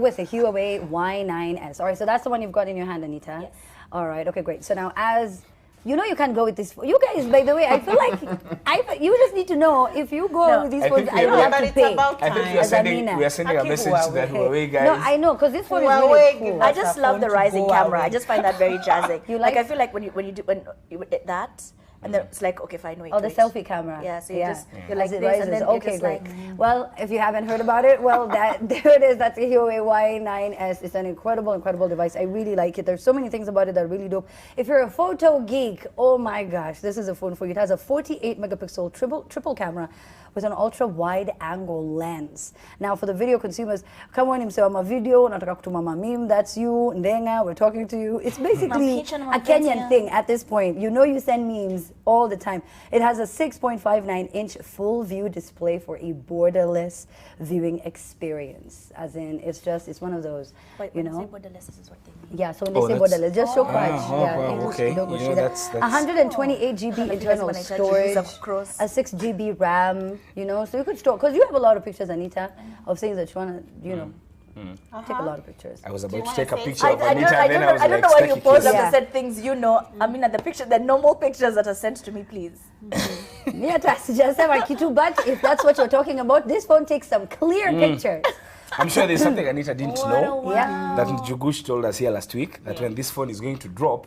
with a Huawei Y9S. All right, so that's the one you've got in your hand, Anita. Yes. All right, okay, great. So now, as you know, you can't go with this. You guys, by the way, I feel like you just need to know if you go with these phones, I will have to pay. I think we are sending a message to the Huawei guys. No, I know, because this phone is really cool. I just love the rising camera. I just find that very jazzing. You like I feel like when you do that. And then it's like, okay, fine, wait. Oh, the selfie camera. Yeah, so you're as like it this, rises. and then okay, great. like, well, if you haven't heard about it, well, there it is. That's the Huawei Y9S. It's an incredible device. I really like it. There's so many things about it that are really dope. If you're a photo geek, oh my gosh, this is a phone for you. It has a 48 megapixel triple camera with an ultra wide angle lens. Now, for the video consumers, come on, msema video, nataka kutuma meme, that's you, Ndenga, we're talking to you. It's basically a Kenyan thing at this point. You know you send memes all the time. It has a 6.59-inch full view display for a borderless viewing experience. As in, it's one of those, wait, you know. When they say borderless, this is what they mean. Yeah, so when they say borderless, just show crutch. Okay. 128 GB internal storage, a 6 GB RAM, you know, so you could store, because you have a lot of pictures, Anita, of things that you want to, you know, take a lot of pictures. I was about to take a picture of I Anita, and then I was I don't like, know why you paused Yeah. and said things, you know. I mean, the normal pictures that are sent to me, please. Yeah, sijasema kitu, but if that's what you're talking about, this phone takes some clear pictures. I'm sure there's something Anita didn't know. Yeah. That Jugush told us here last week, that when this phone is going to drop,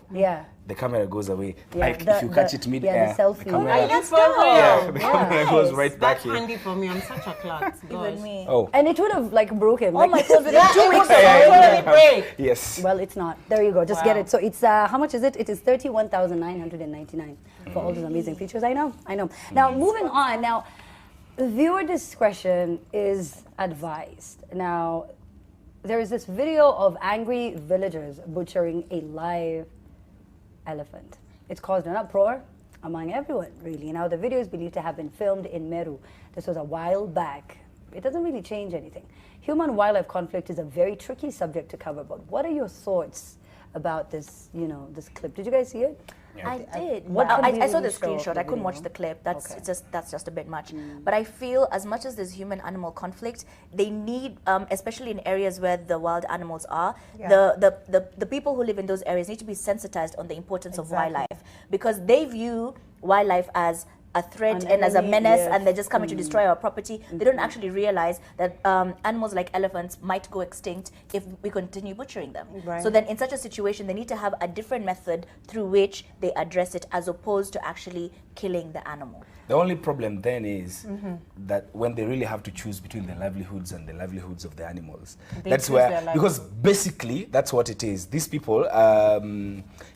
the camera goes away. Yeah, Like if you catch it mid-air, the selfie. the camera, the camera goes right back That's here. handy for me. I'm such a klutz. Even me. Oh. And it would have like broken. Oh like, my God, within 2 weeks Yeah. of break. Yes. Well, it's not. There you go. Just get it. So it's how much is it? It is 31,999 for all those amazing features. I know. Now moving on. Now, viewer discretion is advised. Now, there is this video of angry villagers butchering a live elephant. It's caused an uproar among everyone, really. Now, the video is believed to have been filmed in Meru. This was a while back. It doesn't really change anything. Human-wildlife conflict is a very tricky subject to cover, but what are your thoughts about this, you know, this clip? Did you guys see it? Yeah. I did. What I can saw the you show of screenshot. the I couldn't video? watch the clip. That's Okay. that's just a bit much. But I feel as much as there's human-animal conflict, they need, especially in areas where the wild animals are, the people who live in those areas need to be sensitized on the importance of wildlife, because they view wildlife as a threat and as a menace, and they're just coming to destroy our property. They don't actually realize that animals like elephants might go extinct if we continue butchering them. Right. So then in such a situation, they need to have a different method through which they address it, as opposed to actually killing the animal. The only problem then is that when they really have to choose between their livelihoods and the livelihoods of the animals, that's where, because basically that's what it is. These people,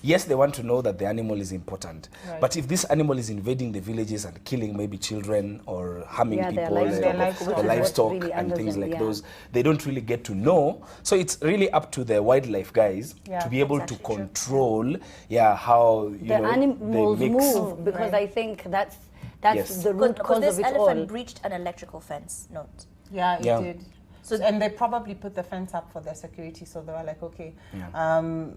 yes, they want to know that the animal is important, but if this animal is invading the villages and killing maybe children or harming people or livestock really and things like them, those, they don't really get to know. So it's really up to the wildlife guys to be able to control, how the animals they mix. move, because I think that's the root Because cause this of it elephant all. breached an electrical fence. Note. Yeah, it did. So and they probably put the fence up for their security, so they were like, okay,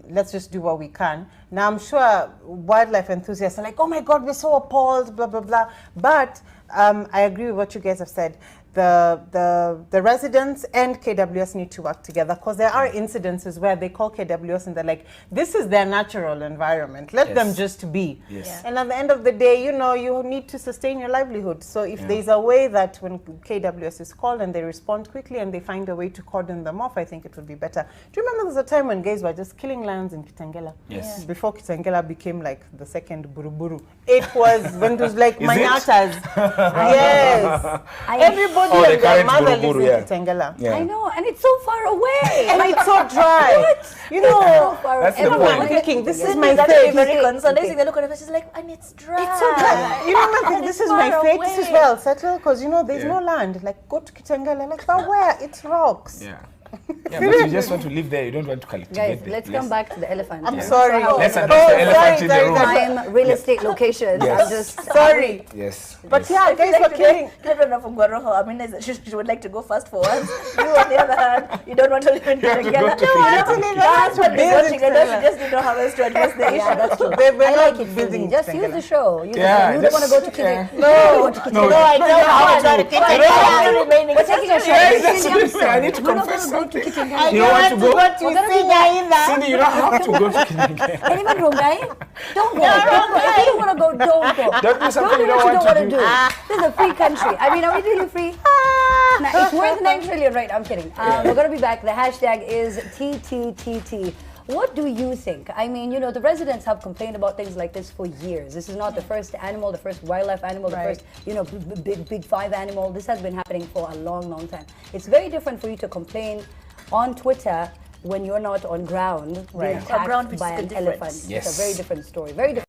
let's just do what we can. Now, I'm sure wildlife enthusiasts are like, oh my God, we're so appalled, blah, blah, blah. But I agree with what you guys have said. The residents and KWS need to work together, because there are incidences where they call KWS and they're like, this is their natural environment. Let them just be. And at the end of the day, you know, you need to sustain your livelihood. So if there's a way that when KWS is called and they respond quickly and they find a way to cordon them off, I think it would be better. Do you remember there's a time when guys were just killing lions in Kitengela? Yes. Before Kitengela became like the second Buruburu. It was when it was like Manyatas. Yes. Everybody and their mother lives in Kitengela. I know, and it's so far away. And it's so dry. You know, That's the everyone point. thinking, this is my That's fate. very concerned. Next thing they look at it, she's like, and it's dry. It's so dry. You know, man, think this is my fate. This is where I'll settle, because, you know, there's no land. Like, go to Kitengela. Like, but where? It's rocks. Yeah, but you just want to live there. You don't want to cultivate Guys, the let's place. come back to the elephant. I'm sorry. Let's address the elephant in the room. Prime real estate location. Yes. I'm just Sorry. Yes. But yeah, guys were killing. I mean, she would like to go first for once. You, on the other hand, you don't want to live in Kitengela. to Husband is watching, and she just didn't know how else to address the issue. yeah, that's true. They were I not like it, building Fizzy. Just use the show. You don't want to go to Kitengela. No, I know how to We're taking a shot. I need to confess something. go to Kitchen I You don't want to go? to We're gonna be Isinya either. Cindy, you don't have to go to Kinenge. Anyone Rongai? Don't go. Don't go. If you don't want to go, don't go. Don't do something you what don't want to do. do. This is a free country. I mean, are we really free? Nah, it's worth 9 trillion, right? I'm kidding. We're going to be back. The hashtag is TTTT. What do you think? I mean, you know, the residents have complained about things like this for years. This is not the first animal, the first wildlife animal, the first, you know, big five animal. This has been happening for a long, long time. It's very different for you to complain on Twitter when you're not on ground being attacked by an elephant. Yes. It's a very different story. Very different.